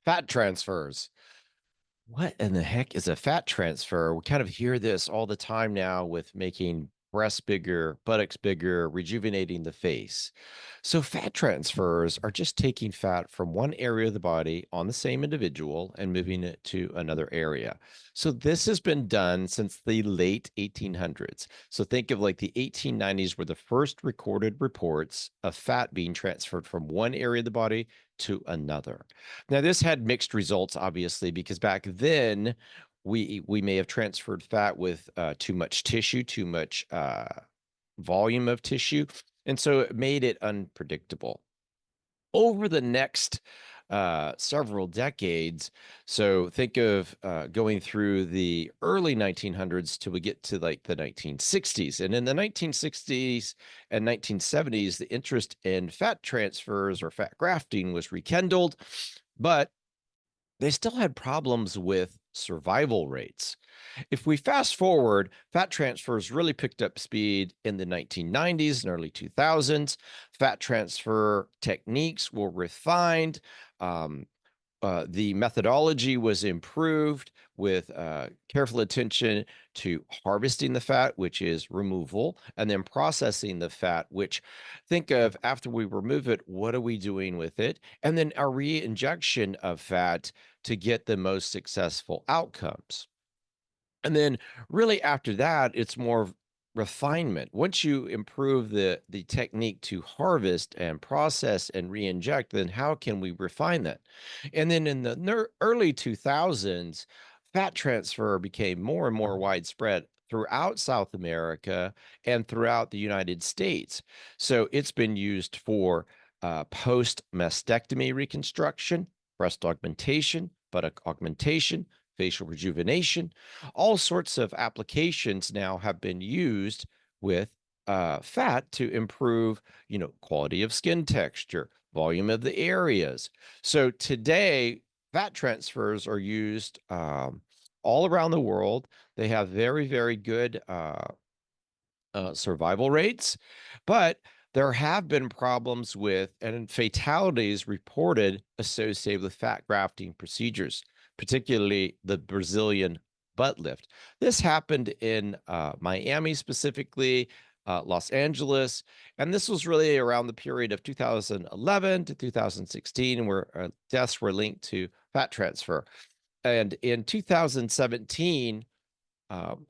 Fat transfers. What in the heck is a fat transfer? We kind of hear this all the time now with making breasts bigger, buttocks bigger, rejuvenating the face. So, fat transfers are just taking fat from one area of the body on the same individual and moving it to another area. So, this has been done since the late 1800s. So, think of like the 1890s were the first recorded reports of fat being transferred from one area of the body to another. Now, this had mixed results, obviously, because back then we may have transferred fat with too much tissue, too much volume of tissue, and so it made it unpredictable. Over the next several decades, so think of going through the early 1900s till we get to like the 1960s. And in the 1960s and 1970s, the interest in fat transfers or fat grafting was rekindled, but they still had problems with survival rates. If we fast forward, fat transfers really picked up speed in the 1990s and early 2000s. Fat transfer techniques were refined. Um, the methodology was improved with careful attention to harvesting the fat, which is removal, and then processing the fat, which think of after we remove it, what are we doing with it? And then a re-injection of fat to get the most successful outcomes. And then really after that, it's more of refinement. Once you improve the technique to harvest and process and re-inject, then how can we refine that? And then in the early 2000s, fat transfer became more and more widespread throughout South America and throughout the United States. So it's been used for post mastectomy reconstruction, breast augmentation, buttock augmentation, facial rejuvenation. All sorts of applications now have been used with fat to improve, quality of skin texture, volume of the areas. So today, fat transfers are used all around the world. They have very, very good survival rates, but there have been problems with and fatalities reported associated with fat grafting procedures, particularly the Brazilian butt lift. This happened in Miami specifically, Los Angeles, and this was really around the period of 2011 to 2016, where deaths were linked to fat transfer. And in 2017,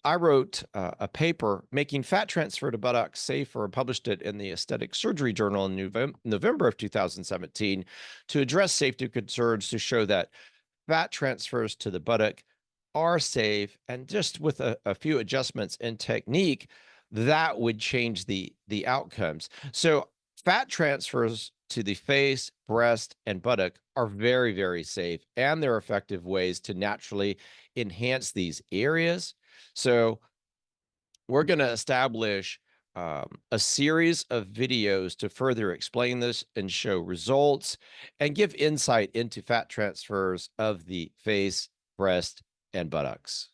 I wrote a paper making fat transfer to buttocks safer and published it in the Aesthetic Surgery Journal in November of 2017 to address safety concerns to show that fat transfers to the buttock are safe. And just with a few adjustments in technique, that would change the outcomes. So fat transfers to the face, breast, and buttock are very, very safe, and they're effective ways to naturally enhance these areas. So we're going to establish a series of videos to further explain this and show results and give insight into fat transfers of the face, breast, and buttocks.